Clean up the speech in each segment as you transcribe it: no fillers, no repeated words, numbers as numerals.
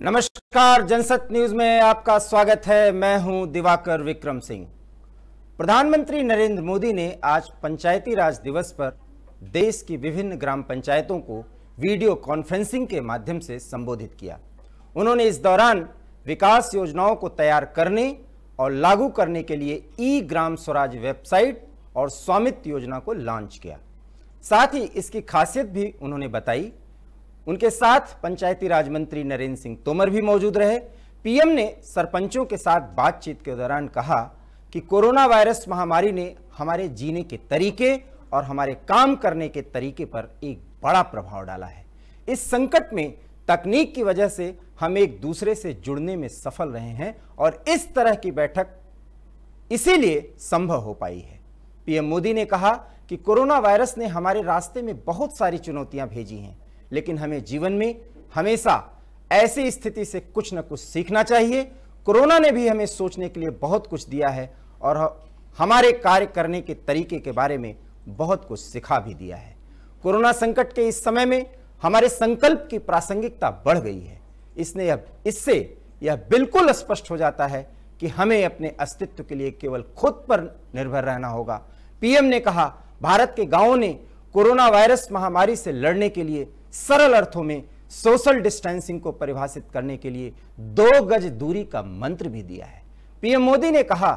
नमस्कार, जनसत न्यूज में आपका स्वागत है। मैं हूं दिवाकर विक्रम सिंह। प्रधानमंत्री नरेंद्र मोदी ने आज पंचायती राज दिवस पर देश की विभिन्न ग्राम पंचायतों को वीडियो कॉन्फ्रेंसिंग के माध्यम से संबोधित किया। उन्होंने इस दौरान विकास योजनाओं को तैयार करने और लागू करने के लिए ई ग्राम स्वराज वेबसाइट और स्वामित्व योजना को लॉन्च किया। साथ ही इसकी खासियत भी उन्होंने बताई। उनके साथ पंचायती राज मंत्री नरेंद्र सिंह तोमर भी मौजूद रहे। पीएम ने सरपंचों के साथ बातचीत के दौरान कहा कि कोरोना वायरस महामारी ने हमारे जीने के तरीके और हमारे काम करने के तरीके पर एक बड़ा प्रभाव डाला है। इस संकट में तकनीक की वजह से हम एक दूसरे से जुड़ने में सफल रहे हैं और इस तरह की बैठक इसीलिए संभव हो पाई है। पीएम मोदी ने कहा कि कोरोना वायरस ने हमारे रास्ते में बहुत सारी चुनौतियां भेजी हैं, लेकिन हमें जीवन में हमेशा ऐसी स्थिति से कुछ न कुछ सीखना चाहिए। कोरोना ने भी हमें सोचने के लिए बहुत कुछ दिया है और हमारे कार्य करने के तरीके के बारे में बहुत कुछ सिखा भी दिया है। कोरोना संकट के इस समय में हमारे संकल्प की प्रासंगिकता बढ़ गई है। इससे यह बिल्कुल स्पष्ट हो जाता है कि हमें अपने अस्तित्व के लिए केवल खुद पर निर्भर रहना होगा। पीएम ने कहा, भारत के गांवों ने कोरोना वायरस महामारी से लड़ने के लिए सरल अर्थों में सोशल डिस्टेंसिंग को परिभाषित करने के लिए 2 गज दूरी का मंत्र भी दिया है। पीएम मोदी ने कहा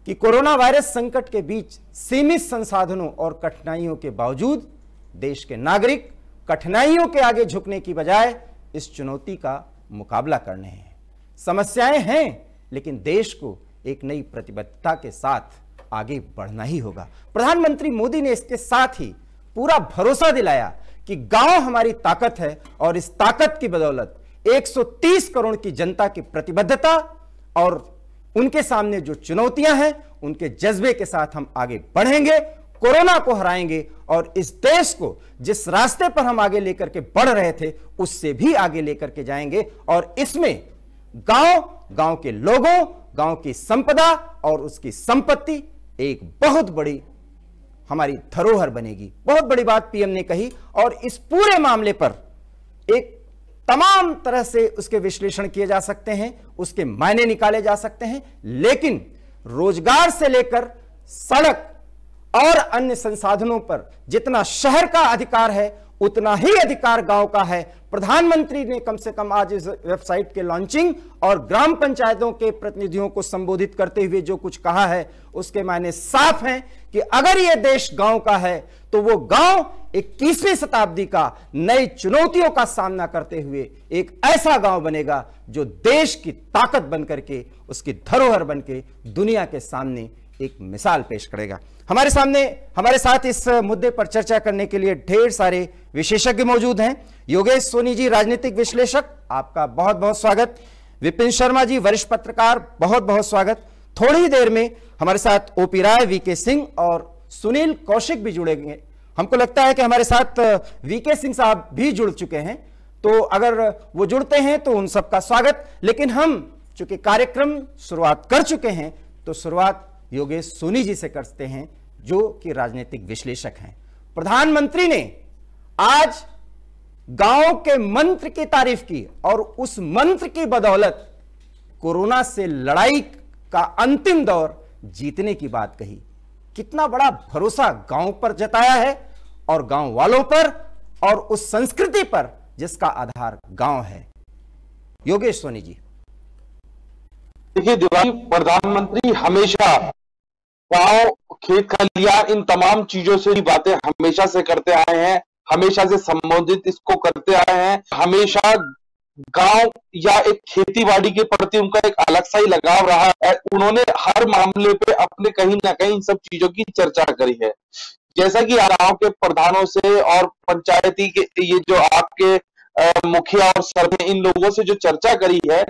कि कोरोना वायरस संकट के बीच सीमित संसाधनों और कठिनाइयों के बावजूद देश के नागरिक कठिनाइयों के आगे झुकने की बजाय इस चुनौती का मुकाबला करने हैं। समस्याएं हैं, लेकिन देश को एक नई प्रतिबद्धता के साथ आगे बढ़ना ही होगा। प्रधानमंत्री मोदी ने इसके साथ ही पूरा भरोसा दिलाया कि गांव हमारी ताकत है और इस ताकत की बदौलत 130 करोड़ की जनता की प्रतिबद्धता और उनके सामने जो चुनौतियां हैं उनके जज्बे के साथ हम आगे बढ़ेंगे, कोरोना को हराएंगे और इस देश को जिस रास्ते पर हम आगे लेकर के बढ़ रहे थे उससे भी आगे लेकर के जाएंगे। और इसमें गांव के लोगों, गांव की संपदा और उसकी संपत्ति एक बहुत बड़ी हमारी धरोहर बनेगी। बहुत बड़ी बात पीएम ने कही और इस पूरे मामले पर एक तमाम तरह से उसके विश्लेषण किए जा सकते हैं, उसके मायने निकाले जा सकते हैं, लेकिन रोजगार से लेकर सड़क और अन्य संसाधनों पर जितना शहर का अधिकार है उतना ही अधिकार गांव का है। प्रधानमंत्री ने कम से कम आज इस वेबसाइट के लॉन्चिंग और ग्राम पंचायतों के प्रतिनिधियों को संबोधित करते हुए जो कुछ कहा है उसके मायने साफ हैं कि अगर यह देश गांव का है तो वो गांव 21वीं शताब्दी का नई चुनौतियों का सामना करते हुए एक ऐसा गांव बनेगा जो देश की ताकत बनकर के, उसकी धरोहर बनकर दुनिया के सामने एक मिसाल पेश करेगा। हमारे साथ इस मुद्दे पर चर्चा करने के लिए ढेर सारे विशेषज्ञ मौजूद हैं। योगेश सोनी जी, राजनीतिक विश्लेषक, आपका बहुत बहुत स्वागत। विपिन शर्मा जी, वरिष्ठ पत्रकार, बहुत बहुत स्वागत। थोड़ी ही देर में हमारे साथ ओपी राय, वीके सिंह और सुनील कौशिक भी जुड़ेंगे। हमको लगता है कि हमारे साथ वीके सिंह साहब भी जुड़ चुके हैं, तो अगर वो जुड़ते हैं तो उन सबका स्वागत। लेकिन हम चूंकि कार्यक्रम शुरुआत कर चुके हैं तो शुरुआत योगेश सोनी जी से करते हैं जो कि राजनीतिक विश्लेषक हैं। प्रधानमंत्री ने आज गांव के मंत्र की तारीफ की और उस मंत्र की बदौलत कोरोना से लड़ाई का अंतिम दौर जीतने की बात कही। कितना बड़ा भरोसा गांव पर जताया है और गांव वालों पर और उस संस्कृति पर जिसका आधार गांव है। योगेश सोनी जी। देखिए दिवाली, प्रधानमंत्री हमेशा गांव, खेत खलियान, इन तमाम चीजों से बातें हमेशा से करते आए हैं, हमेशा से संबोधित इसको करते आए हैं। हमेशा गांव या एक खेतीबाड़ी के प्रति उनका एक अलग सा ही लगाव रहा है। उन्होंने हर मामले पे अपने कहीं ना कहीं इन सब चीजों की चर्चा करी है। जैसा कि गांव के प्रधानों से और पंचायती के ये जो आपके मुखिया और सरपंच, इन लोगों से जो चर्चा करी है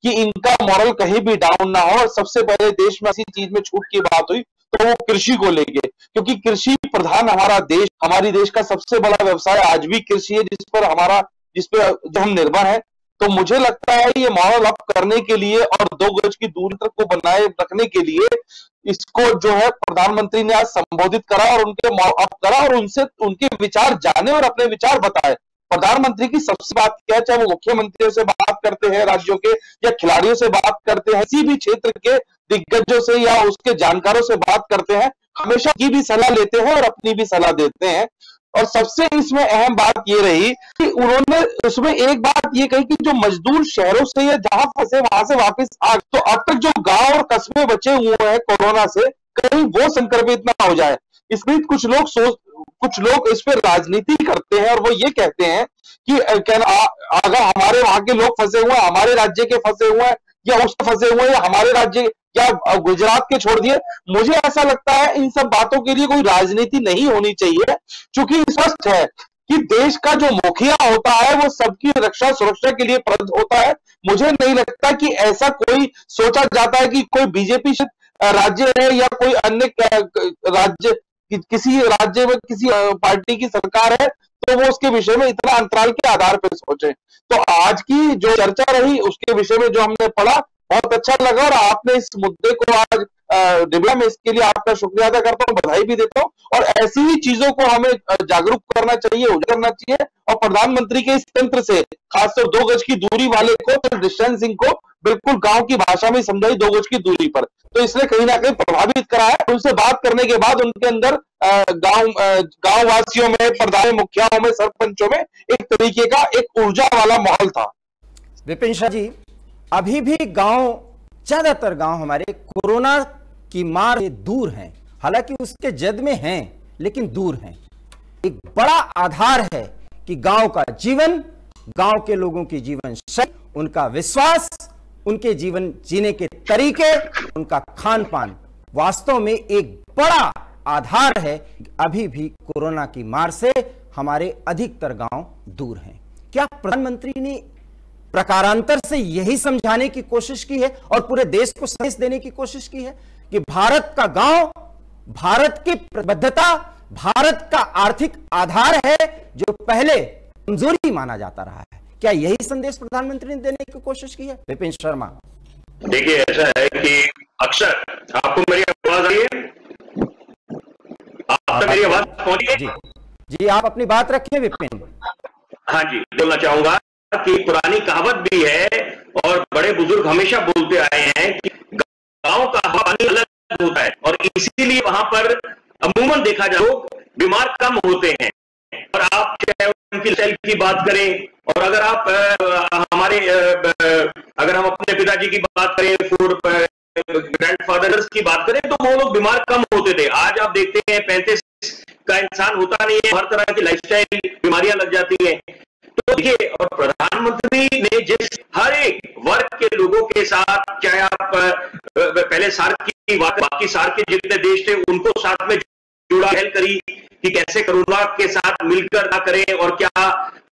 कि इनका मॉरल कहीं भी डाउन ना हो। और सबसे पहले देश में ऐसी चीज में छूट की बात हुई तो वो कृषि को लेके, क्योंकि कृषि प्रधान हमारा देश, हमारी देश का सबसे बड़ा व्यवसाय आज भी कृषि है, जिस पे जो हम निर्भर है। तो मुझे लगता है ये मॉरल अप करने के लिए और 2 गज की दूरी तक को बनाए रखने के लिए इसको जो है प्रधानमंत्री ने आज संबोधित करा और उनके अप करा और उनसे उनके विचार जाने और अपने विचार बताए। प्रधानमंत्री की सबसे बात क्या है, चाहे वो मुख्यमंत्रियों से बात करते हैं राज्यों के या खिलाड़ियों से बात करते हैं, किसी भी क्षेत्र के दिग्गजों से या उसके जानकारों से बात करते हैं, हमेशा की भी सलाह लेते हैं और अपनी भी सलाह देते हैं। और सबसे इसमें अहम बात ये रही कि उन्होंने उसमें एक बात ये कही कि जो मजदूर शहरों से या जहां फंसे वहां से वापस आ, तो अब तक जो गांव और कस्बे बचे हुए हैं कोरोना से, कहीं वो संक्रमित ना हो जाए। इस बीच कुछ लोग इस पर राजनीति करते हैं और वो ये कहते हैं कि अगर हमारे वहां के लोग फंसे हुए हैं, हमारे राज्य के फंसे हुए हैं या उसके फंसे हुए हैं या हमारे राज्य या गुजरात के छोड़ दिए, मुझे ऐसा लगता है इन सब बातों के लिए कोई राजनीति नहीं होनी चाहिए, क्योंकि स्पष्ट है कि देश का जो मुखिया होता है वो सबकी रक्षा सुरक्षा के लिए प्रबद्ध होता है। मुझे नहीं लगता कि ऐसा कोई सोचा जाता है कि कोई बीजेपी राज्य है या कोई अन्य राज्य, किसी राज्य में किसी पार्टी की सरकार है तो वो उसके विषय में इतना अंतराल के आधार पर सोचे। तो आज की जो चर्चा रही उसके विषय में जो हमने पढ़ा बहुत अच्छा लगा, और आपने इस मुद्दे को आज डिबेट में, इसके लिए आपका शुक्रिया अदा करता हूं, बधाई भी देता हूं। और ऐसी ही चीजों को हमें जागरूक करना चाहिए, उजागर करना चाहिए, और प्रधानमंत्री के इस तंत्र से खासतौर 2 गज की दूरी वाले को, डिस्टेंसिंग को बिल्कुल गांव की भाषा में समझाई 2 गज की दूरी पर, तो इसने कहीं ना कहीं प्रभावित करा है। उनसे बात करने के बाद उनके अंदर गांव वासियों में, प्रधान मुखियाओं में, सरपंचों में एक तरीके का एक ऊर्जा वाला माहौल था। विपिन शाह जी, अभी भी ज्यादातर गांव हमारे कोरोना की मार से दूर हैं, हालांकि उसके जद में हैं लेकिन दूर हैं। एक बड़ा आधार है कि गांव का जीवन, गांव के लोगों की जीवन शैली, उनका विश्वास, उनके जीवन जीने के तरीके, उनका खान पान वास्तव में एक बड़ा आधार है। अभी भी कोरोना की मार से हमारे अधिकतर गांव दूर हैं। क्या प्रधानमंत्री ने प्रकारांतर से यही समझाने की कोशिश की है और पूरे देश को संदेश देने की कोशिश की है कि भारत का गांव भारत की प्रतिबद्धता, भारत का आर्थिक आधार है जो पहले कमजोरी माना जाता रहा है? क्या यही संदेश प्रधानमंत्री ने देने की कोशिश की है? विपिन शर्मा, देखिए, ऐसा है कि अक्सर आपको मेरी आवाज आ रही है? आप तक मेरी आवाज पहुंची है? जी, आप अपनी बात रखें विपिन। हाँ जी, बोलना चाहूंगा कि पुरानी कहावत भी है और बड़े बुजुर्ग हमेशा बोलते आए हैं कि गांव का हवा पानी अलग होता है, और इसीलिए वहां पर अमूमन देखा जाए लोग बीमार कम होते हैं। और आप चाहे उनकी सेल की बात करें, और अगर आप अगर हम अपने पिताजी की बात करें, ग्रैंडफादर्स की बात करें, तो वो लोग बीमार कम होते थे। आज आप देखते हैं 35 का इंसान होता नहीं है, हर तरह की लाइफस्टाइल बीमारियां लग जाती हैं। तो देखिए, और प्रधानमंत्री ने जिस हर एक वर्ग के लोगों के साथ, चाहे आप पहले सार्क की बाकी सार्क के जितने देश थे उनको साथ में जुड़ा, पहल करी कि कैसे कोरोना के साथ मिलकर ना करें और क्या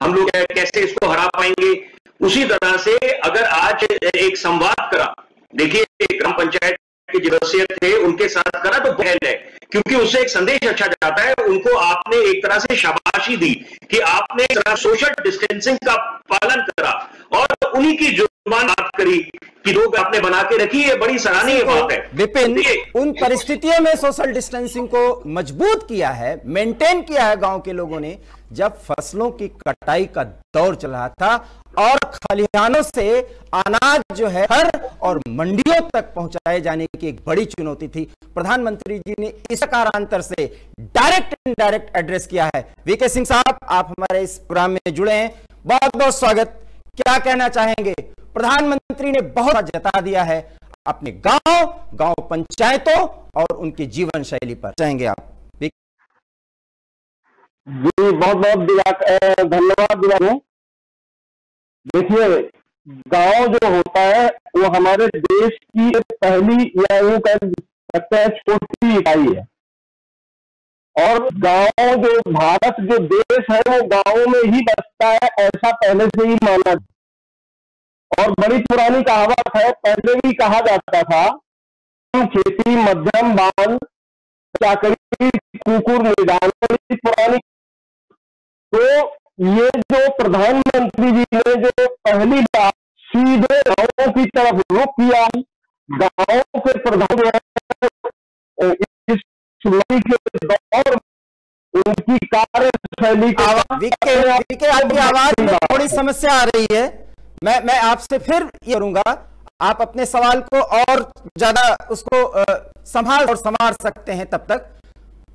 हम लोग कैसे इसको हरा पाएंगे। उसी तरह से अगर आज एक संवाद करा, देखिए ग्राम पंचायत के जो सदस्य थे उनके साथ करा तो पहल है, क्योंकि उससे एक संदेश अच्छा जाता है। उनको आपने एक तरह से शाबाशी दी कि आपने सोशल डिस्टेंसिंग का पालन करा और उन्हीं की जुबान बात करी कि लोग आपने बना के रखी, है बड़ी सराहनीय बात है। विपिन, उन परिस्थितियों में सोशल डिस्टेंसिंग को मजबूत किया है, मेंटेन किया है गांव के लोगों ने, जब फसलों की कटाई का दौर चल रहा था और खलिहानों से अनाज जो है घर और मंडियों तक पहुंचाए जाने की एक बड़ी चुनौती थी। प्रधानमंत्री जी ने इस कारांतर से डायरेक्ट इनडायरेक्ट एड्रेस किया है। वीके सिंह साहब, आप हमारे इस प्रोग्राम में जुड़े हैं, बहुत बहुत स्वागत। क्या कहना चाहेंगे? प्रधानमंत्री ने बहुत जता दिया है अपने गांव पंचायतों और उनकी जीवन शैली पर, चाहेंगे आप? जी, बहुत बहुत धन्यवाद दिया। देखिए, गांव जो होता है वो हमारे देश की पहली या यूं कह सकते हैं छोटी इकाई है, और गांव जो भारत जो देश है वो गांवों में ही बसता है, ऐसा पहले से ही माना। और बड़ी पुरानी कहावत है, पहले भी कहा जाता था, खेती मध्यम बान चाकरी कुकुर निदान, पुरानी। तो ये जो प्रधानमंत्री जी ने जो पहली बार सीधे गांवों की तरफ रुख किया, गांवों के प्रधान जो है इस चुनावी के दौर उनकी कार्यशैली शैली के वीके आपकी आवाज में थोड़ी समस्या आ रही है। मैं आपसे फिर ये करूंगा, आप अपने सवाल को और ज्यादा उसको संभाल सकते हैं। तब तक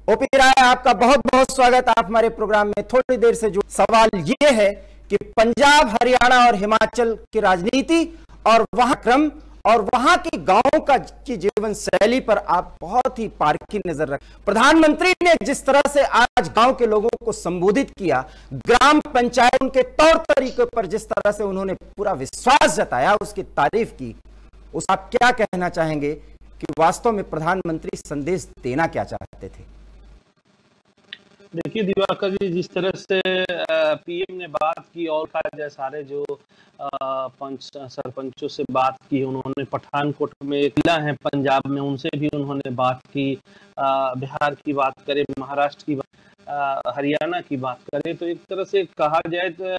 ओपी राय, आपका बहुत बहुत स्वागत। आप हमारे प्रोग्राम में थोड़ी देर से जो सवाल ये है कि पंजाब, हरियाणा और हिमाचल की राजनीति और वहां क्रम और वहां की गांवों की जीवन शैली पर आप बहुत ही पारखी नजर रखें। प्रधानमंत्री ने जिस तरह से आज गांव के लोगों को संबोधित किया, ग्राम पंचायत के तौर तरीके पर जिस तरह से उन्होंने पूरा विश्वास जताया, उसकी तारीफ की, उस आप क्या कहना चाहेंगे कि वास्तव में प्रधानमंत्री संदेश देना क्या चाहते थे? देखिए दिवाकर जी, जिस तरह से पीएम ने बात की और सारे जो सरपंचों से बात की, उन्होंने पठानकोट में एक जिला है पंजाब में, उनसे भी उन्होंने बात की, बिहार की बात करें, महाराष्ट्र की हरियाणा की बात करें, तो एक तरह से कहा जाए तो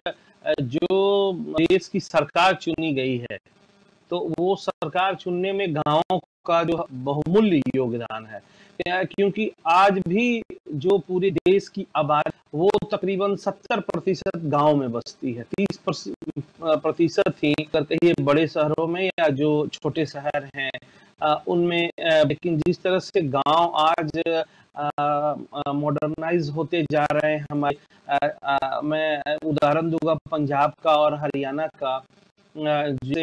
जो देश की सरकार चुनी गई है, तो वो सरकार चुनने में गाँवों का जो बहुमूल्य योगदान है, क्योंकि आज भी जो पूरे देश की आबादी वो तकरीबन 70% गांव में बसती है। 30% ही कहिए बड़े शहरों में या जो छोटे शहर हैं उनमें, लेकिन जिस तरह से गांव आज मॉडर्नाइज होते जा रहे हैं हमारे, मैं उदाहरण दूंगा पंजाब का और हरियाणा का, जो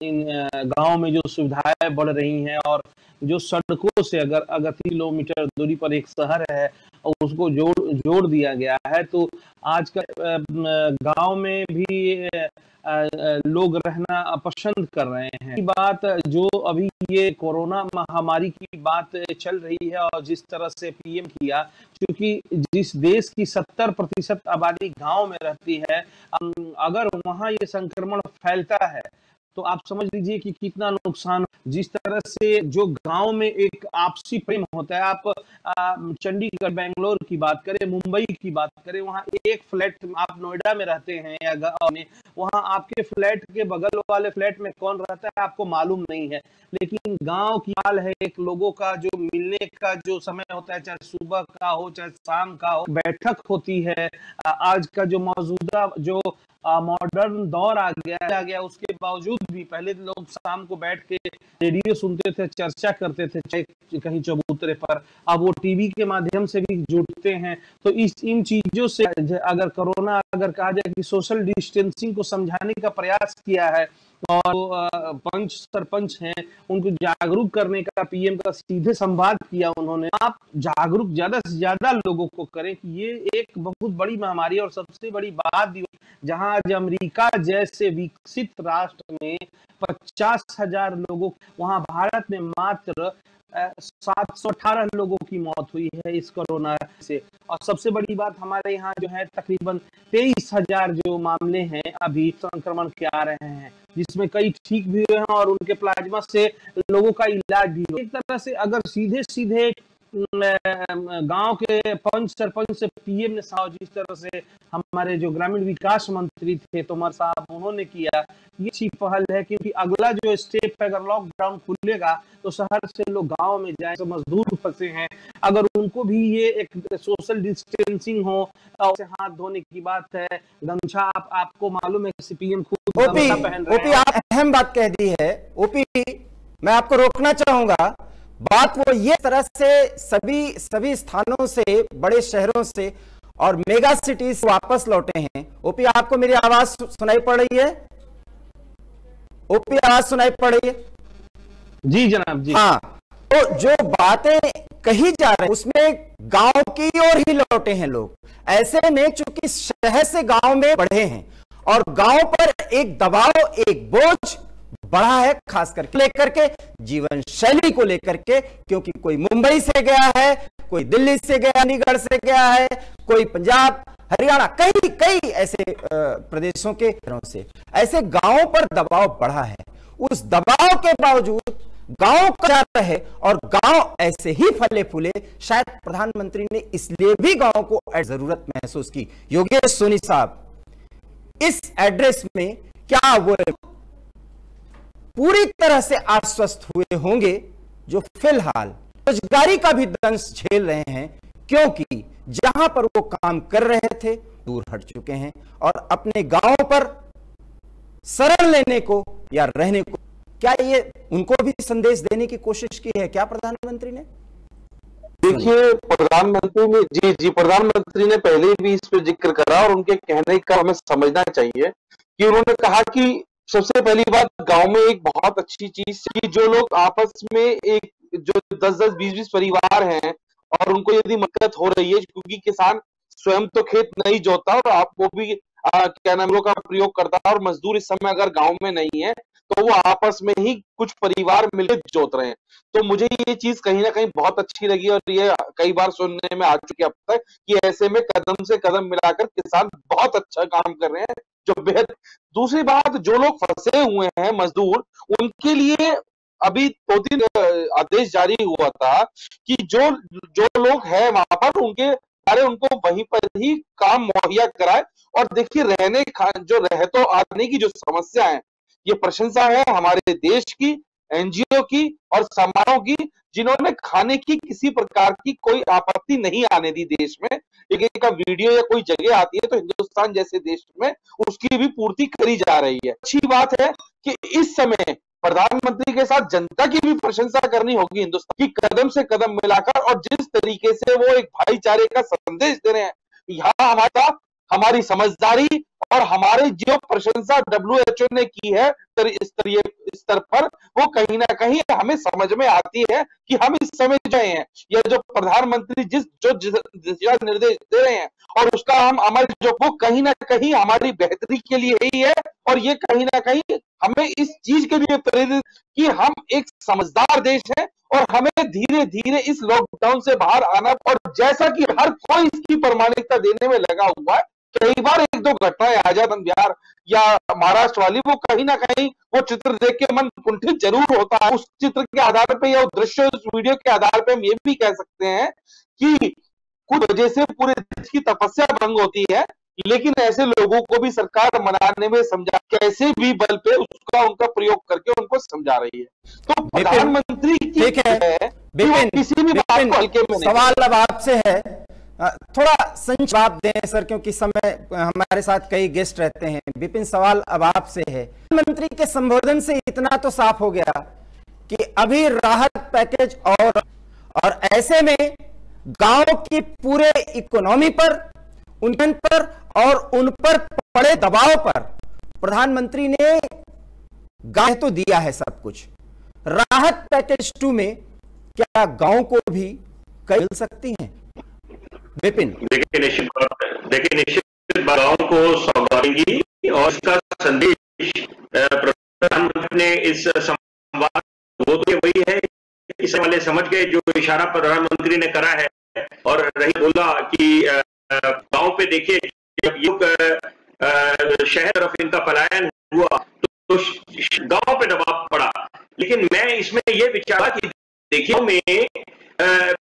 इन गांव में जो सुविधाएं बढ़ रही हैं और जो सड़कों से अगर 30 किलोमीटर दूरी पर एक शहर है और उसको जोड़ दिया गया है, तो आज का गांव में भी लोग रहना पसंद कर रहे हैं। बात जो अभी ये कोरोना महामारी की बात चल रही है और जिस तरह से पीएम किया, क्योंकि जिस देश की 70% आबादी गांव में रहती है, अगर वहां ये संक्रमण फैलता है तो आप समझ लीजिए कि कितना नुकसान। जिस तरह से जो गांव में एक आपसी प्रेम होता है, आप चंडीगढ़, बेंगलोर की बात करें, मुंबई की बात करें, वहां एक फ्लैट, आप नोएडा में रहते हैं या गांव में, वहां आपके फ्लैट के बगल वाले फ्लैट में कौन रहता है आपको मालूम नहीं है, लेकिन गांव की हाल है, एक लोगों का जो मिलने का जो समय होता है, चाहे सुबह का हो चाहे शाम का हो, बैठक होती है। आज का जो मौजूदा जो मॉडर्न दौर आ गया, उसके बावजूद भी पहले लोग शाम को बैठ के रेडियो सुनते थे, चर्चा करते थे कहीं चबूतरे पर, अब वो टीवी के माध्यम से भी जुड़ते हैं। तो इन चीजों से अगर कोरोना, अगर कहा जाए कि सोशल डिस्टेंसिंग को समझाने का प्रयास किया है और पंच सरपंच हैं उनको जागरूक करने का पीएम का सीधे संवाद किया उन्होंने। आप जागरूक ज्यादा से ज्यादा लोगों को करें कि ये एक बहुत बड़ी महामारी, और सबसे बड़ी बात जहां आज अमेरिका जैसे विकसित राष्ट्र में 50,000 लोगों, वहां भारत में मात्र 718 लोगों की मौत हुई है इस कोरोना से। और सबसे बड़ी बात, हमारे यहाँ जो है तकरीबन 23,000 जो मामले हैं अभी संक्रमण के आ रहे हैं, जिसमें कई ठीक भी हुए हैं और उनके प्लाज्मा से लोगों का इलाज भी हुआ। एक तरह से अगर सीधे गांव के पंच सरपंच से पीएम ने जिस तरह से हमारे जो ग्रामीण विकास मंत्री थे तोमर साहब, उन्होंने किया, ये अच्छी पहल है, क्योंकि अगला जो स्टेप है, अगर लॉकडाउन खुलेगा तो शहर से लोग गांव में जाए, तो मजदूर फंसे हैं, अगर उनको भी ये एक सोशल डिस्टेंसिंग हो, और हाथ धोने की बात है, गमछा, आपको मालूम है कि पीएम खुद गमछा पहन रहे हैं। ओपी, आप अहम बात कह दी है। ओपी, मैं आपको रोकना चाहूंगा। बात वो ये तरह से सभी स्थानों से, बड़े शहरों से और मेगा सिटीज वापस लौटे हैं। ओपी, आपको मेरी आवाज सुनाई पड़ रही है? ओपी, आवाज सुनाई पड़ रही है? जी जनाब जी। हाँ, तो जो बातें कही जा रही है उसमें गांव की ओर ही लौटे हैं लोग। ऐसे में चूंकि शहर से गांव में बढ़े हैं और गांव पर एक दबाव, एक बोझ बढ़ा है, खास करके लेकर के जीवन शैली को लेकर के, क्योंकि कोई मुंबई से गया है, कोई दिल्ली से गया, चंडीगढ़ से गया है, कोई पंजाब, हरियाणा, कई ऐसे प्रदेशों के घरों से, ऐसे गांवों पर दबाव बढ़ा है। उस दबाव के बावजूद गांव का रहे और गांव ऐसे ही फले फूले, शायद प्रधानमंत्री ने इसलिए भी गांव को जरूरत महसूस की। योगेश सोनी साहब, इस एड्रेस में क्या वो पूरी तरह से आश्वस्त हुए होंगे जो फिलहाल रोजगारी का भी दंश झेल रहे हैं, क्योंकि जहां पर वो काम कर रहे थे दूर हट चुके हैं और अपने गांव पर शरण लेने को या रहने को, क्या ये उनको भी संदेश देने की कोशिश की है क्या प्रधानमंत्री ने? देखिए, प्रधानमंत्री ने पहले भी इस पर जिक्र करा और उनके कहने का हमें समझना चाहिए कि उन्होंने कहा कि सबसे पहली बात, गांव में एक बहुत अच्छी चीज कि जो लोग आपस में एक जो 10-10, 20-20 परिवार हैं और उनको यदि मदद हो रही है, क्योंकि किसान स्वयं तो खेत नहीं जोता और आपको भी क्या नाम का प्रयोग करता है, और मजदूर इस समय अगर गांव में नहीं है तो वो आपस में ही कुछ परिवार मिलकर जोत रहे हैं। तो मुझे ये चीज कहीं ना कहीं बहुत अच्छी लगी और ये कई बार सुनने में आ चुकी है अब तक कि ऐसे में कदम से कदम मिलाकर किसान बहुत अच्छा काम कर रहे हैं, जो बेहद। दूसरी बात, जो लोग फंसे हुए हैं मजदूर, उनके लिए अभी 2-3 आदेश जारी हुआ था कि जो लोग हैं वहां पर उनको वहीं पर ही काम मुहैया कराए। और देखिए, जो रहतो आने की जो समस्या है, ये प्रशंसा है हमारे देश की, एनजीओ की और समाजों की, जिन्होंने खाने की किसी प्रकार की कोई आपत्ति नहीं आने दी देश में। एक का वीडियो या कोई जगह आती है तो हिंदुस्तान जैसे देश में उसकी भी पूर्ति करी जा रही है। अच्छी बात है कि इस समय प्रधानमंत्री के साथ जनता की भी प्रशंसा करनी होगी हिंदुस्तान की, कदम से कदम मिलाकर, और जिस तरीके से वो एक भाईचारे का संदेश दे रहे हैं। यहाँ हमारी समझदारी और हमारी जो प्रशंसा WHO ने की है स्तरीय स्तर पर, वो कहीं ना कहीं हमें समझ में आती है कि हम इस समय गए हैं, या जो प्रधानमंत्री जो दिशा निर्देश दे रहे हैं और उसका हम अमल वो कहीं ना कहीं हमारी बेहतरी के लिए ही है। और ये कहीं ना कहीं हमें इस चीज के लिए प्रेरित कि हम एक समझदार देश है और हमें धीरे धीरे इस लॉकडाउन से बाहर आना। और जैसा कि हर कोई इसकी प्रामाणिकता देने में लगा हुआ है, कई बार 1-2 घटनाएं आजाद बिहार या महाराष्ट्र वाली, वो कहीं ना कहीं वो चित्र देख के मन कुंठित जरूर होता है। उस चित्र के आधार पे या दृश्य, उस वीडियो के आधार पे हम ये भी कह सकते हैं कि कुछ वजह से पूरे देश की तपस्या भंग होती है, लेकिन ऐसे लोगों को भी सरकार मनाने में कैसे भी बल पे उनका प्रयोग करके उनको समझा रही है। तो प्रधानमंत्री की किसी भी बात को हल्के में नहीं। सवाल अब आपसे है, थोड़ा जवाब दें सर, क्योंकि समय हमारे साथ कई गेस्ट रहते हैं। विपिन, सवाल अब आपसे है। प्रधानमंत्री के संबोधन से इतना तो साफ हो गया कि अभी राहत पैकेज और ऐसे में गांव की पूरे इकोनॉमी पर, उन पर और उन पर पड़े दबाव पर प्रधानमंत्री ने गाय तो दिया है सब कुछ। राहत पैकेज 2 में क्या गांव को भी मिल सकती हैं? विपिन, देखिए निश्चित गांव को सौगातेंगी और इसका संदेश प्रधानमंत्री ने इस संवाद वो तो वही है, इस वाले समझ गए जो इशारा प्रधानमंत्री ने करा है। और रही बोला कि गांव पे देखिए, जब युग शहर तरफ इनका पलायन हुआ तो गांव पे दबाव पड़ा। लेकिन मैं इसमें यह विचार कि देखिए में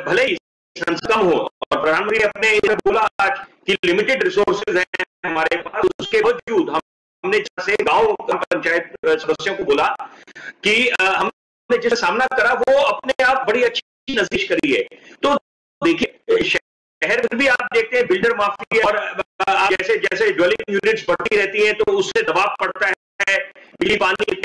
भले ही कम हो, और प्रधानमंत्री अपने बोला आज कि लिमिटेड रिसोर्सेज हैं हमारे पास, उसके बावजूद हमने जैसे गांव पंचायत सदस्यों को बोला कि हमने जिस सामना करा वो अपने आप बड़ी अच्छी नजदीक करी है। तो देखिए, शहर में भी आप देखते हैं बिल्डर माफिया और जैसे जैसे ड्वेलिंग यूनिट्स बढ़ती रहती हैं तो उससे दबाव पड़ता है, बिजली पानी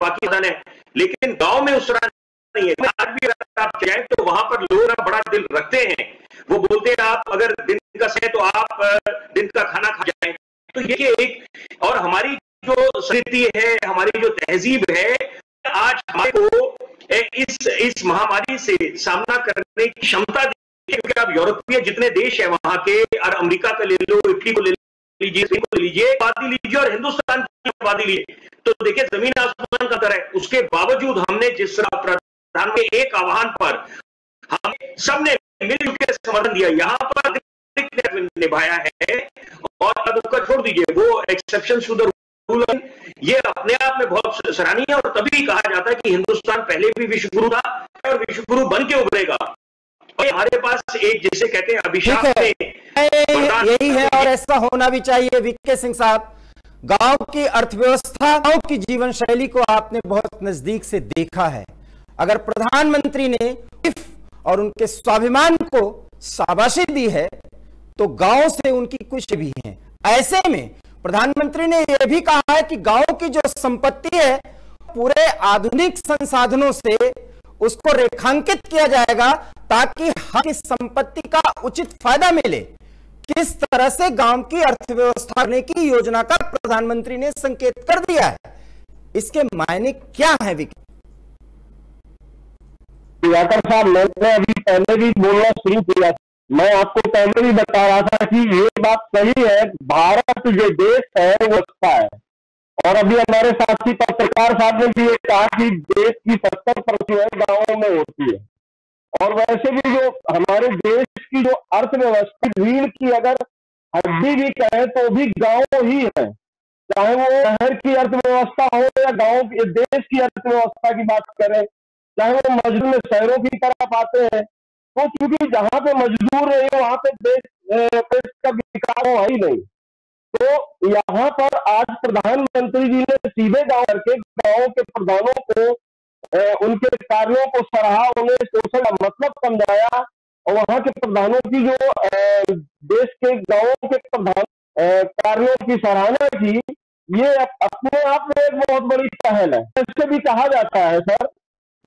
बाकी है, लेकिन गांव में उस तरह नहीं है। आज भी अगर आप जाएं तो वहां पर लोग बड़ा दिल रखते हैं, वो बोलते हैं आप अगर दिन का है तो आप दिन का खाना खा जाएं। तो ये एक, और हमारी जो संस्कृति है, हमारी जो तहजीब है, आज हमारे को इस महामारी से सामना करने की क्षमता दी। क्योंकि आप यूरोपीय जितने देश है वहां के, और अमेरिका का ले लो, इटली को ले लीजिए, आबादी लीजिए और हिंदुस्तान की आबादी लीजिए, तो देखिए जमीन आसमान का अंतर है। उसके बावजूद हमने जिस प्रधान के एक आह्वान पर हम सबने मिलजुल के समर्थन दिया, यहाँ पर निभाया है। और अब छोड़ दीजिए, वो एक्सेप्शन टू द रूल, ये अपने आप में बहुत सराहनीय है। और तभी कहा जाता है कि हिंदुस्तान पहले भी विश्व गुरु था और विश्व गुरु बन के उभरेगा। और हमारे पास एक, जिसे कहते हैं अभिशाप, यही है और ऐसा होना भी चाहिए। वीके सिंह साहब, गांव की अर्थव्यवस्था, गांव की जीवन शैली को आपने बहुत नजदीक से देखा है। अगर प्रधानमंत्री ने और उनके स्वाभिमान को शाबाशी दी है तो गांव से उनकी कुछ भी हैं। ऐसे में प्रधानमंत्री ने यह भी कहा है कि गांव की जो संपत्ति है पूरे आधुनिक संसाधनों से उसको रेखांकित किया जाएगा ताकि हर संपत्ति का उचित फायदा मिले। किस तरह से गांव की अर्थव्यवस्था करने की योजना का प्रधानमंत्री ने संकेत कर दिया है, इसके मायने क्या है विकी? दिवाकर साहब, मैंने अभी पहले भी बोलना शुरू किया, मैं आपको पहले भी बता रहा था कि ये बात सही है, भारत जो देश है वो अच्छा है। और अभी हमारे साथी पत्रकार साहब ने भी ये कहा कि देश की 70% गाँवों में होती है। और वैसे भी जो हमारे देश की जो अर्थव्यवस्था, रीढ़ की अगर हड्डी भी कहें तो भी गाँव ही है, चाहे वो शहर की अर्थव्यवस्था हो या गाँव की, देश की अर्थव्यवस्था की बात करें, चाहे वो मजदूर में शहरों की तरफ आते हैं, तो क्योंकि जहां पे मजदूर नहीं वहां पे देश का विकास हो ही नहीं। तो यहाँ पर आज प्रधानमंत्री जी ने सीधे गांव करके गांव के प्रधानों को उनके कार्यों को सराहा, उन्हें शोषण का मतलब समझाया, और वहां के प्रधानों की जो देश के गांवों के प्रधान कार्यों की सराहना की, ये अपने आप में एक बहुत बड़ी पहल है। इससे भी कहा जाता है सर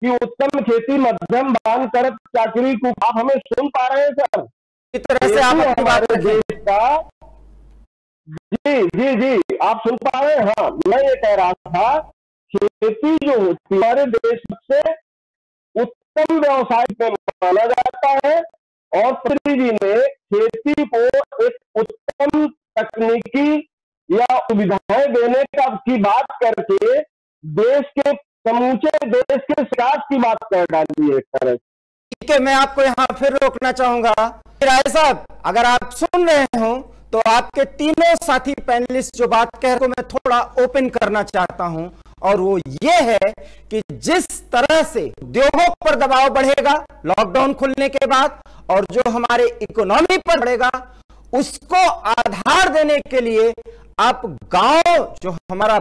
कि उत्तम खेती मध्यम दान करत चाकरी को। आप हमें सुन पा रहे हैं सर? इस तरह से आप अपनी बात देश का, जी आप सुन पा रहे हैं? हाँ, मैं ये कह रहा था, खेती जो होती है हमारे देश से उत्तम व्यवसाय पे माना जाता है, और प्रधानमंत्री जी ने खेती को एक उत्तम तकनीकी या सुविधाएं देने की बात करके देश के समूचे देश के विकास की बात कर डाली है एक तरह। ठीक है, मैं आपको यहां फिर रोकना चाहूंगा। राय साहब, अगर आप सुन रहे हो तो आपके तीनों साथी पैनलिस्ट जो बात कह रहे हैं मैं थोड़ा ओपन करना चाहता हूं, और वो ये है कि जिस तरह से उद्योगों पर दबाव बढ़ेगा लॉकडाउन खुलने के बाद, और जो हमारे इकोनॉमी पर बढ़ेगा, उसको आधार देने के लिए आप गांव जो हमारा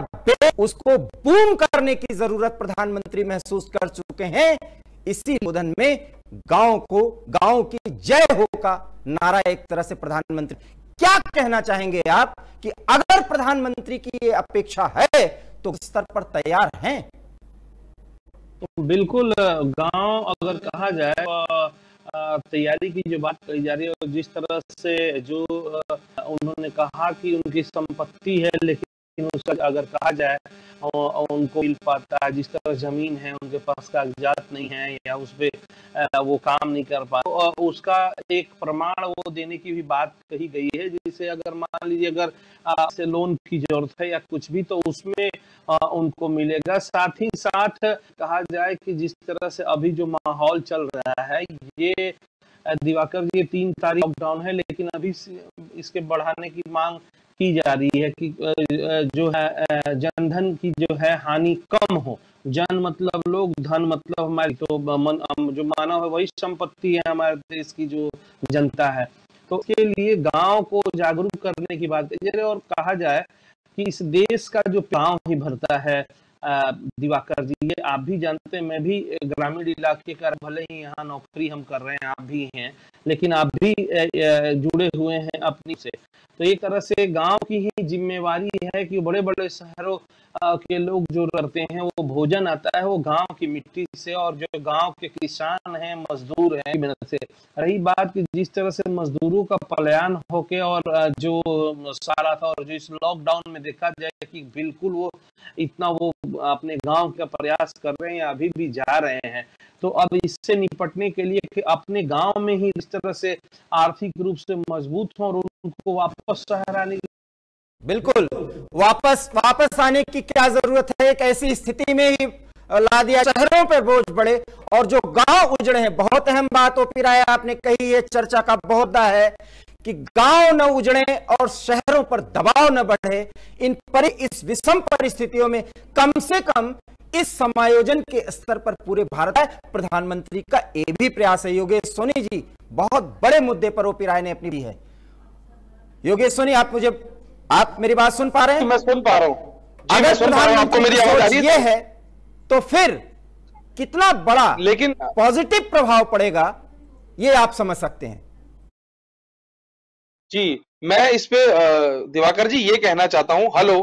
उसको बूम करने की जरूरत प्रधानमंत्री महसूस कर चुके हैं। इसी मुदन में गांव की जय हो का नारा एक तरह से प्रधानमंत्री, क्या कहना चाहेंगे आप कि अगर प्रधानमंत्री की ये अपेक्षा है तो स्तर पर तैयार हैं? तो बिल्कुल, गांव अगर कहा जाए तैयारी की जो बात कही जा रही है, और जिस तरह से जो उन्होंने कहा कि उनकी संपत्ति है, लेकिन उसका अगर कहा जाए उनको मिल पाता है, जिस तरह जमीन है उनके पास कागजात नहीं है या उस पर वो काम नहीं कर पाते, और उसका एक प्रमाण वो देने की भी बात कही गई है। जिसे अगर मान लीजिए अगर से लोन की जरूरत है या कुछ भी, तो उसमें उनको मिलेगा। साथ ही साथ कहा जाए कि जिस तरह से अभी जो माहौल चल रहा है, ये दिवाकर जी 3 तारीख लॉकडाउन है, लेकिन अभी इसके बढ़ाने की मांग की जा रही है कि जो है जनधन की जो है हानि कम हो। जन मतलब लोग, धन मतलब हमारी तो जो मानव है वही संपत्ति है हमारे देश की जो जनता है। तो उसके लिए गांव को जागरूक करने की बात है। और कहा जाए कि इस देश का जो गांव ही भरता है दिवाकर जी, ये आप भी जानते हैं, मैं भी ग्रामीण इलाके का, भले ही यहाँ नौकरी हम कर रहे हैं, आप भी हैं, लेकिन आप भी जुड़े हुए हैं अपनी से। तो एक तरह से गांव की ही जिम्मेवारी है कि बड़े बड़े शहरों के लोग जो करते हैं, वो भोजन आता है वो गांव की मिट्टी से, और जो गांव के किसान हैं, मजदूर हैं, मेहनत से। रही बात कि जिस तरह से मजदूरों का पलायन होके और जो सारा था, और जो इस लॉकडाउन में देखा जाए कि बिल्कुल वो इतना वो अपने गांव का प्रयास कर रहे हैं, अभी भी जा रहे हैं। तो अब इससे निपटने के लिए कि अपने गांव में ही इस तरह से आर्थिक रूप से मजबूत हो और उनको वापस शहर आने की, बिल्कुल वापस आने की क्या जरूरत है। एक ऐसी स्थिति में ही ला दिया, शहरों पर बोझ बढ़े और जो गांव उजड़े हैं। बहुत अहम बात ओपी राय आपने कही है, चर्चा का बहुत मुद्दा है कि गांव न उजड़े और शहरों पर दबाव न बढ़े। इस विषम परिस्थितियों में कम से कम इस समायोजन के स्तर पर पूरे भारत है प्रधानमंत्री का ये भी प्रयास है। योगेश सोनी जी बहुत बड़े मुद्दे पर ओपी राय ने अपनी दी है। योगेश सोनी, आप मेरी बात सुन पा रहे हैं? मैं सुन पा रहा हूं। अगर प्रधानमंत्री की सोच ये है तो फिर कितना बड़ा लेकिन पॉजिटिव प्रभाव पड़ेगा ये आप समझ सकते हैं। जी, मैं इस पे दिवाकर जी ये कहना चाहता हूँ। हेलो,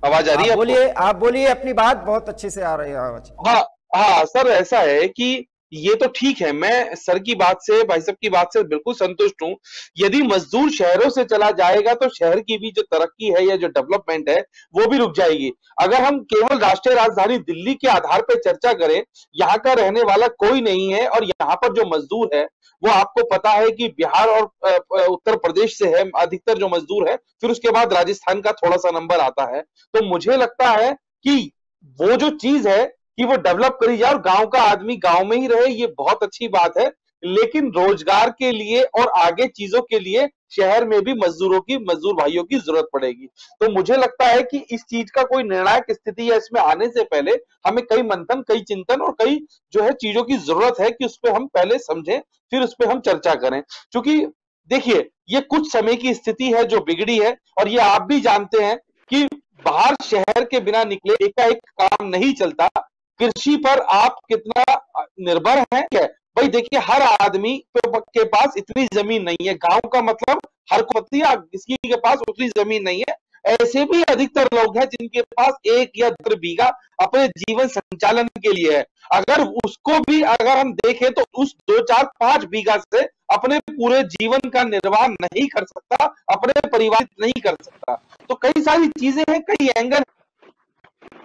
आवाज आ रही है? बोलिए, आप बोलिए, अपनी बात बहुत अच्छे से आ रही है आवाज। हाँ हाँ सर, ऐसा है कि ये तो ठीक है, मैं सर की बात से, भाई साहब की बात से बिल्कुल संतुष्ट हूं। यदि मजदूर शहरों से चला जाएगा तो शहर की भी जो तरक्की है या जो डेवलपमेंट है वो भी रुक जाएगी। अगर हम केवल राष्ट्रीय राजधानी दिल्ली के आधार पर चर्चा करें, यहाँ का रहने वाला कोई नहीं है और यहाँ पर जो मजदूर है वो आपको पता है कि बिहार और उत्तर प्रदेश से है अधिकतर जो मजदूर है, फिर उसके बाद राजस्थान का थोड़ा सा नंबर आता है। तो मुझे लगता है कि वो जो चीज है कि वो डेवलप करी जाए और गांव का आदमी गांव में ही रहे, ये बहुत अच्छी बात है। लेकिन रोजगार के लिए और आगे चीजों के लिए शहर में भी मजदूर भाइयों की जरूरत पड़ेगी। तो मुझे लगता है कि इस चीज का कोई निर्णायक स्थिति है इसमें आने से पहले हमें कई मंथन, कई चिंतन और कई जो है चीजों की जरूरत है कि उस पर हम पहले समझें, फिर उस पर हम चर्चा करें। क्योंकि देखिए, ये कुछ समय की स्थिति है जो बिगड़ी है और ये आप भी जानते हैं कि बाहर शहर के बिना निकले एकाएक काम नहीं चलता। कृषि पर आप कितना निर्भर हैं क्या? भाई देखिए, हर आदमी के पास इतनी जमीन नहीं है। गांव का मतलब हर कोई, किसी के पास उतनी जमीन नहीं है। ऐसे भी अधिकतर लोग हैं जिनके पास 1 या 2 बीघा अपने जीवन संचालन के लिए है। अगर उसको भी अगर हम देखें तो उस 2, 4, 5 बीघा से अपने पूरे जीवन का निर्वाह नहीं कर सकता, अपने परिवार नहीं कर सकता। तो कई सारी चीजें हैं, कई एंगल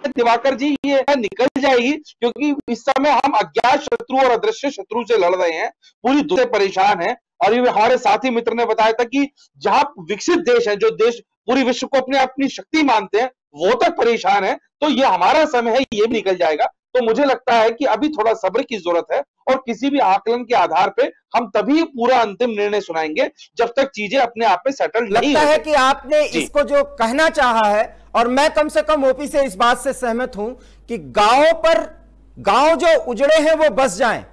दिवाकर जी ये निकल जाएगी, क्योंकि इस समय हम अज्ञात शत्रु और अदृश्य शत्रु से लड़ रहे हैं, पूरी दुनिया परेशान है। और ये हमारे साथी मित्र ने बताया था कि जहां विकसित देश है, जो देश पूरी विश्व को अपनी शक्ति मानते हैं, वो तक परेशान है। तो ये हमारा समय है, ये भी निकल जाएगा। तो मुझे लगता है कि अभी थोड़ा सब्र की जरूरत है और किसी भी आकलन के आधार पे हम तभी पूरा अंतिम निर्णय सुनाएंगे जब तक चीजें अपने आप में सेटल नहीं लगता है कि आपने इसको जो कहना चाहा है, और मैं कम से कम ओपी से इस बात से सहमत हूं कि गांव जो उजड़े हैं वो बस जाएं,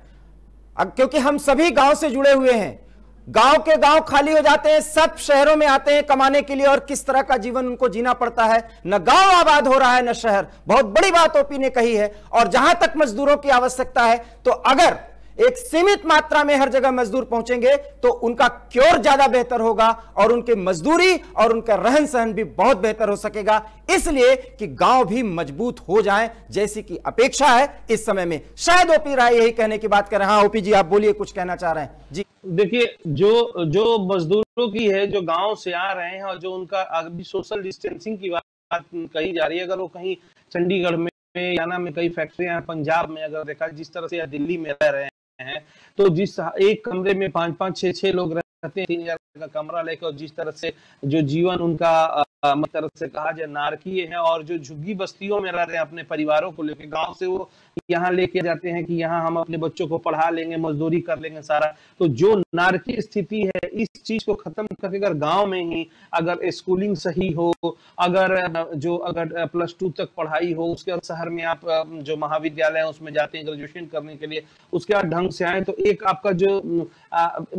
क्योंकि हम सभी गांव से जुड़े हुए हैं। गांव के गांव खाली हो जाते हैं, सब शहरों में आते हैं कमाने के लिए, और किस तरह का जीवन उनको जीना पड़ता है। न गांव आबाद हो रहा है न शहर। बहुत बड़ी बात ओपी ने कही है। और जहां तक मजदूरों की आवश्यकता है, तो अगर एक सीमित मात्रा में हर जगह मजदूर पहुंचेंगे तो उनका क्योर ज्यादा बेहतर होगा और उनके मजदूरी और उनका रहन सहन भी बहुत बेहतर हो सकेगा, इसलिए कि गांव भी मजबूत हो जाएं, जैसी की अपेक्षा है इस समय में। शायद ओपी राय यही कहने की बात कर रहे हैं। हाँ ओपी जी, आप बोलिए, कुछ कहना चाह रहे हैं जी। देखिए, जो मजदूरों की है, जो गांव से आ रहे हैं और जो उनका अभी सोशल डिस्टेंसिंग की बात कही जा रही है, अगर वो कहीं चंडीगढ़ में, हरियाणा में कई फैक्ट्रियां, पंजाब में अगर देखा जिस तरह से, या दिल्ली में रह रहे हैं, तो जिस एक कमरे में 5-5, 6-6 लोग रहते हैं, 3000 का कमरा लेकर, और जिस तरह से जो जीवन उनका तरह से कहा जाए नारकीय है, और जो झुग्गी बस्तियों में रह रहे हैं अपने परिवारों को लेकर, गांव से वो यहाँ लेके जाते हैं कि यहाँ हम अपने बच्चों को पढ़ा लेंगे, मजदूरी कर लेंगे सारा। तो जो नारकीय स्थिति है, इस चीज को खत्म करके अगर गांव में ही अगर स्कूलिंग सही हो, अगर +2 तक पढ़ाई हो, उसके बाद शहर में आप जो महाविद्यालय है उसमें जाते हैं ग्रेजुएशन करने के लिए, उसके बाद ढंग से आए, तो एक आपका जो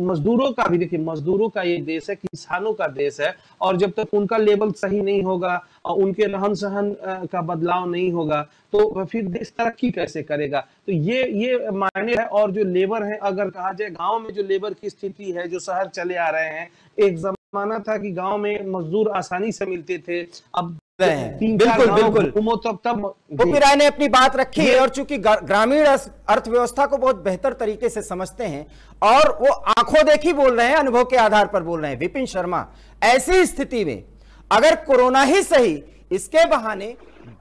मजदूरों का भी, देखिए मजदूरों का ये देश है, किसानों का देश है, और जब तक उनका लेवल सही नहीं होगा और उनके रहन सहन का बदलाव नहीं होगा, तो फिर देश तरक्की कैसे करेगा? तो ये मायने है। और जो लेबर है, अगर कहा जाए गांव में जो लेबर की स्थिति है, जो शहर चले आ रहे हैं, एक जमाना था कि गांव में मजदूर आसानी से मिलते थे, अब बिल्कुल तब ओपी राय ने अपनी बात रखी है। और चूंकि ग्रामीण अर्थव्यवस्था को बहुत बेहतर तरीके से समझते हैं और वो आंखों देखी बोल रहे हैं, अनुभव के आधार पर बोल रहे हैं विपिन शर्मा, ऐसी स्थिति में अगर कोरोना ही सही, इसके बहाने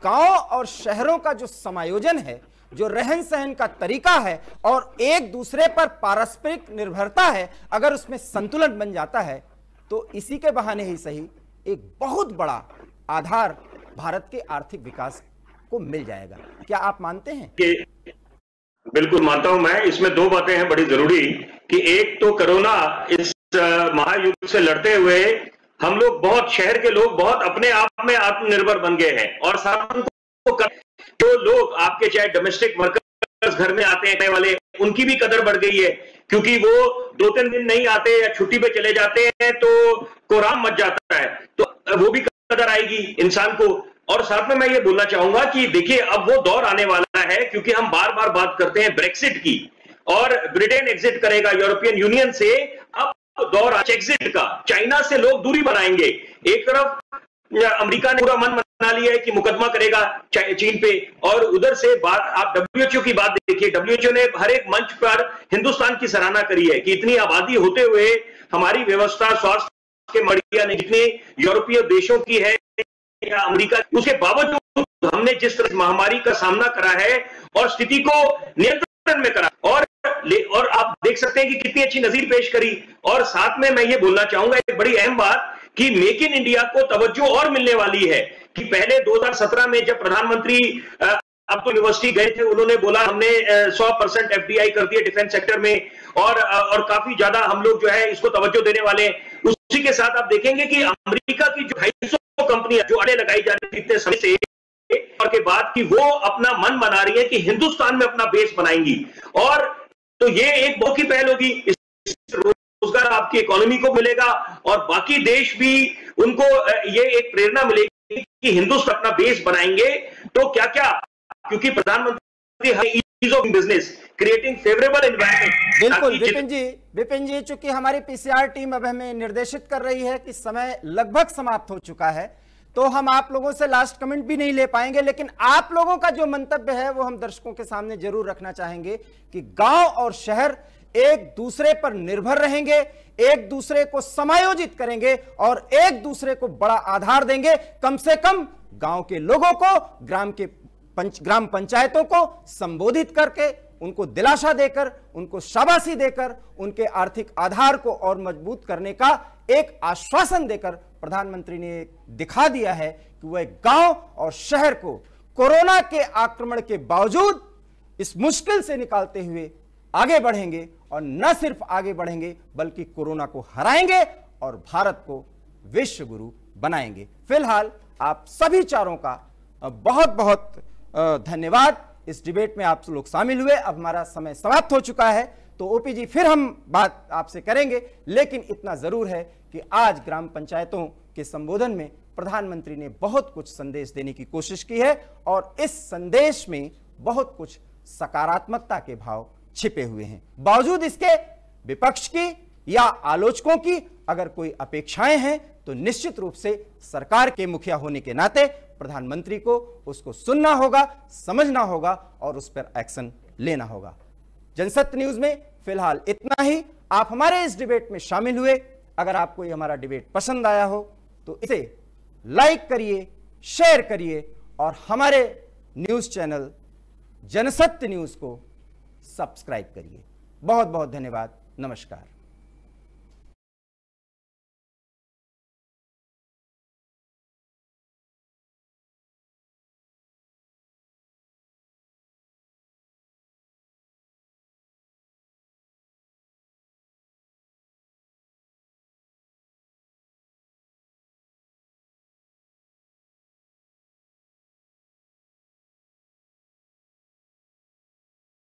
गांव और शहरों का जो समायोजन है, जो रहन सहन का तरीका है और एक दूसरे पर पारस्परिक निर्भरता है, अगर उसमें संतुलन बन जाता है, तो इसी के बहाने ही सही एक बहुत बड़ा आधार भारत के आर्थिक विकास को मिल जाएगा। क्या आप मानते हैं? बिल्कुल मानता हूं मैं। इसमें 2 बातें हैं बड़ी जरूरी, कि एक तो कोरोना, इस महायुद्ध से लड़ते हुए हम लोग बहुत, शहर के लोग बहुत अपने आप में आत्मनिर्भर बन गए हैं, और साथ जो लोग आपके चाहे डोमेस्टिक वर्कर्स घर में आते हैं वाले, उनकी भी कदर बढ़ गई है, क्योंकि वो 2-3 दिन नहीं आते या छुट्टी पे चले जाते हैं तो कोराम मच जाता है, तो वो भी कदर आएगी इंसान को। और साथ में मैं ये बोलना चाहूंगा कि देखिए, अब वो दौर आने वाला है, क्योंकि हम बार बार बात करते हैं ब्रेक्सिट की, और ब्रिटेन एग्जिट करेगा यूरोपियन यूनियन से। अब दौर एग्जिट का, चाइना से लोग दूरी बनाएंगे। एक तरफ अमेरिका ने पूरा मन बना लिया है कि मुकदमा करेगा चीन पे, और उधर से बात, आप डब्ल्यूएचओ की बात देखिए, डब्ल्यूएचओ ने हर एक मंच पर हिंदुस्तान की सराहना करी है कि इतनी आबादी होते हुए हमारी व्यवस्था स्वास्थ्य के बढ़िया नहीं जितनी यूरोपीय देशों की है या अमेरिका, उसके बावजूद हमने जिस तरह महामारी का सामना करा है और स्थिति को नियंत्रण में करा, और आप देख सकते हैं कि कितनी अच्छी नजीर पेश करी। और साथ में मैं ये बोलना चाहूंगा एक बड़ी अहम बात कि मेक इन इंडिया को तवज्जो और मिलने वाली है कि पहले 2017 में जब प्रधानमंत्री अब तो यूनिवर्सिटी गए थे, उन्होंने बोला हमने 100% एफडीआई कर दिया डिफेंस सेक्टर में, और काफी ज्यादा हम लोग जो है इसको तवज्जो देने वाले हैं। उसी के साथ आप देखेंगे कि अमेरिका की जो 250 कंपनियां जो अड़े लगाई जा रही थी इतने समय से, और के बाद कि वो अपना मन बना रही है कि हिंदुस्तान में अपना बेस बनाएंगी, और तो ये एक बहुत ही पहल होगी। रोजगार आपकी इकोनॉमी को मिलेगा और बाकी देश भी उनको ये एक प्रेरणा मिलेगी कि हिंदुस्तान अपना बेस बनाएंगे। तो क्या क्या, क्योंकि प्रधानमंत्री ease of business creating favourable environment. बिल्कुल विपिन जी, चूंकि हमारी पीसीआर टीम अब हमें निर्देशित कर रही है कि समय लगभग समाप्त हो चुका है, तो हम आप लोगों से लास्ट कमेंट भी नहीं ले पाएंगे, लेकिन आप लोगों का जो मंतव्य है वो हम दर्शकों के सामने जरूर रखना चाहेंगे कि गांव और शहर एक दूसरे पर निर्भर रहेंगे, एक दूसरे को समायोजित करेंगे और एक दूसरे को बड़ा आधार देंगे। कम से कम गांव के लोगों को, ग्राम पंचायतों को संबोधित करके, उनको दिलासा देकर, उनको शाबाशी देकर, उनके आर्थिक आधार को और मजबूत करने का एक आश्वासन देकर प्रधानमंत्री ने दिखा दिया है कि वह गांव और शहर को कोरोना के आक्रमण के बावजूद इस मुश्किल से निकालते हुए आगे बढ़ेंगे, और न सिर्फ आगे बढ़ेंगे बल्कि कोरोना को हराएंगे और भारत को विश्व गुरु बनाएंगे। फिलहाल आप सभी चारों का बहुत बहुत धन्यवाद। इस डिबेट में आप लोग शामिल हुए। अब हमारा समय समाप्त हो चुका है, तो ओपी जी फिर हम बात आपसे करेंगे, लेकिन इतना जरूर है कि आज ग्राम पंचायतों के संबोधन में प्रधानमंत्री ने बहुत कुछ संदेश देने की कोशिश की है, और इस संदेश में बहुत कुछ सकारात्मकता के भाव छिपे हुए हैं। बावजूद इसके विपक्ष की या आलोचकों की अगर कोई अपेक्षाएं हैं, तो निश्चित रूप से सरकार के मुखिया होने के नाते प्रधानमंत्री को उसको सुनना होगा, समझना होगा और उस पर एक्शन लेना होगा। जनसत्य न्यूज में फिलहाल इतना ही। आप हमारे इस डिबेट में शामिल हुए। अगर आपको ये हमारा डिबेट पसंद आया हो तो इसे लाइक करिए, शेयर करिए और हमारे न्यूज चैनल जनसत्य न्यूज को सब्सक्राइब करिए। बहुत बहुत धन्यवाद। नमस्कार।